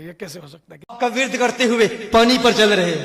یہ کیسے ہو سکتا ہے؟ کا ورد کرتے ہوئے پانی پر چل رہے ہیں۔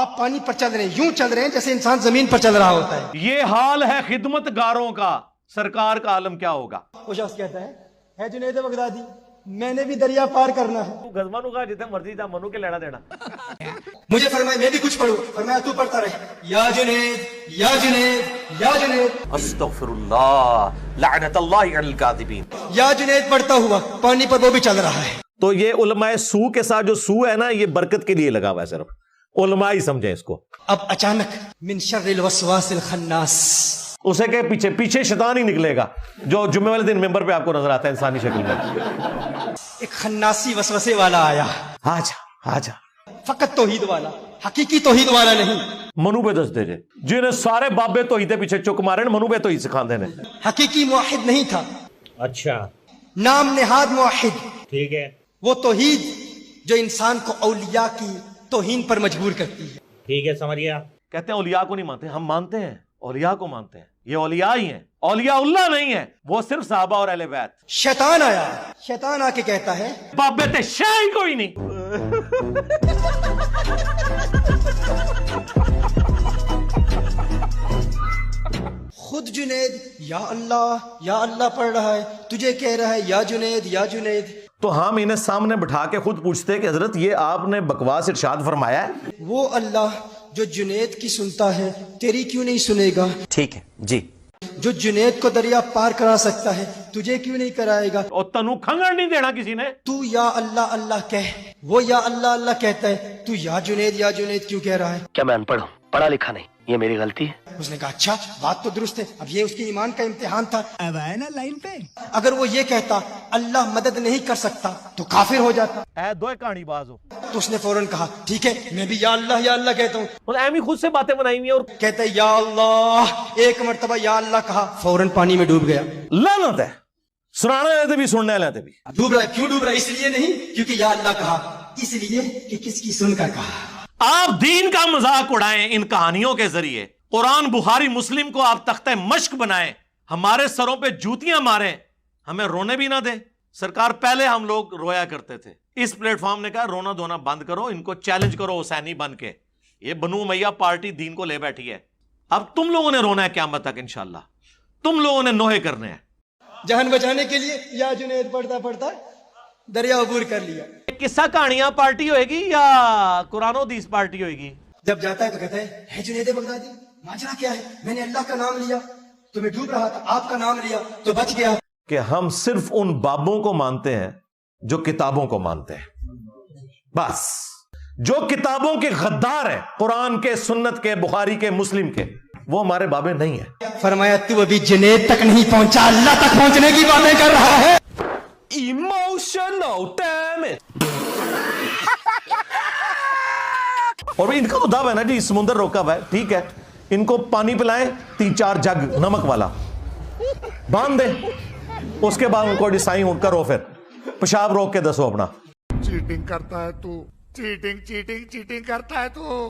آپ پانی پر چل رہے ہیں، یوں چل رہے ہیں جیسے انسان زمین پر چل رہا ہوتا ہے۔ یہ حال ہے خدمتگاروں کا، سرکار کا عالم کیا ہوگا۔ وہ شخص کہتا ہے جنید بغدادی میں نے بھی دریا پار کرنا ہے، تو گزمانو کا جتنے مرضی تھا منو کے لینا دینا۔ مجھے فرمایا میں بھی کچھ پڑھوں، فرمایا تو پڑھتا رہے، یا جنید یا جنید یا جنید استغفر اللہ لعنت اللہ علی الکاذبین۔ یا جنید پڑھتا ہوا پانی پر وہ بھی چل رہا ہے۔ تو یہ علماء سو کے ساتھ جو سو ہے نا، یہ برکت کے لیے لگا ہوا ہے، صرف علماء ہی سمجھیں اس کو۔ اب اچانک من شر الوسواس الخناس، اسے کہ پیچھے پیچھے شیطان ہی نکلے گا جو جمعے والے دن ممبر پہ آپ کو نظر آتا ہے انسانی شکل میں۔ ایک خناسی وسوسے والا آیا، آجا آجا فقط توحید والا، حقیقی توحید والا نہیں، منو پہ دس دے جے جنہیں سارے بابے توحید پیچھے چک مارے منو پہ توحید سکھا دینے۔ حقیقی موحد نہیں تھا، اچھا نام نہاد موحد، ٹھیک ہے، وہ توحید جو انسان کو اولیاء کی توہین پر مجبور کرتی ہے۔ ٹھیک ہے، سمجھ گیا۔ کہتے ہیں اولیاء کو نہیں مانتے، ہم مانتے ہیں اولیاء کو مانتے ہیں، یہ اولیاء ہی ہیں، اولیاء اللہ نہیں ہیں، وہ صرف صحابہ اور اہل بیت۔ شیطان آیا، شیطان آ کے کہتا ہے بابے تے شے ہی کوئی نہیں۔ خود جنید یا اللہ پڑھ رہا ہے، تجھے کہہ رہا ہے یا جنید یا جنید۔ تو ہم انہیں سامنے بٹھا کے خود پوچھتے کہ حضرت یہ آپ نے بکواس ارشاد فرمایا ہے؟ وہ اللہ جو جنید کی سنتا ہے تیری کیوں نہیں سنے گا؟ ٹھیک ہے جی۔ جو جنید کو دریا پار کرا سکتا ہے تجھے کیوں نہیں کرائے گا؟ اور تنو کھنگڑ نہیں دینا کسی نے۔ تو یا اللہ کہہ، وہ یا اللہ کہتا ہے، تو یا جنید کیوں کہہ رہا ہے؟ کیا میں ان پڑھ ہوں، پڑھا لکھا نہیں، یہ میری غلطی ہے؟ اس نے کہا اچھا بات تو درست ہے، اب یہ اس کے ایمان کا امتحان تھا۔ اب آئے نا لائن پہ۔ اگر وہ یہ کہتا اللہ مدد نہیں کر سکتا تو کافر ہو جاتا، اے دو کہانی باز ہو۔ تو اس نے فوراً کہا ٹھیک ہے میں بھی یا اللہ کہتا ہوں۔ اور ایمی خود سے باتیں بنائی ہوئی ہیں اور کہتا ہے یا اللہ، ایک مرتبہ یا اللہ کہا، فوراً پانی میں ڈوب گیا۔ لعنت ہے، سنانے والے بھی سننے والے بھی۔ ڈوب رہا ہے، کیوں ڈوب رہا ہے؟ اس لیے نہیں کیونکہ یا اللہ کہا، اس لیے کہ کس کی سن کر کہا۔ آپ دین کا مذاق اڑائیں ان کہانیوں کے ذریعے، قرآن بخاری مسلم کو آپ تختہ مشق بنائیں، ہمارے سروں پہ جوتیاں ماریں، ہمیں رونے بھی نہ دیں۔ سرکار پہلے ہم لوگ رویا کرتے تھے، اس پلیٹ فارم نے کہا رونا دھونا بند کرو، ان کو چیلنج کرو حسینی بن کے۔ یہ بنو امیہ پارٹی دین کو لے بیٹھی ہے، اب تم لوگوں نے رونا ہے قیامت تک انشاءاللہ، تم لوگوں نے نوحے کرنے ہیں۔ جان بچانے کے لیے یا جنید پڑھتا دریا عبور کر لیا۔ قصہ کہانیاں پارٹی ہوئے گی یا قرآن و حدیث پارٹی ہوئے گی؟ جب جاتا ہے تو کہتا ہے جنید بغدادی ماجرا کیا ہے؟ میں نے اللہ کا نام لیا تو میں ڈوب رہا تھا، آپ کا نام لیا تو بچ گیا۔ کہ ہم صرف ان بابوں کو مانتے ہیں جو کتابوں کو مانتے ہیں، بس۔ جو کتابوں کے غدار ہیں، قرآن کے، سنت کے، بخاری کے، مسلم کے، وہ ہمارے بابے نہیں ہیں۔ فرمایا تو ابھی جنید تک نہیں پہنچا، اللہ تک پہنچنے کی باتیں کر رہا ہے۔ Emotional damage۔ اور ان کا تو دعویٰ ہے نا جی سمندر روکا ہوا ہے، ٹھیک ہے، ان کو پانی پلائیں 3-4 جگ نمک والا باندھ دیں، اس کے بعد ان کو ڈیسائن کرو، پھر پیشاب روک کے دسو اپنا۔ چیٹنگ کرتا ہے تو، چیٹنگ کرتا ہے تو۔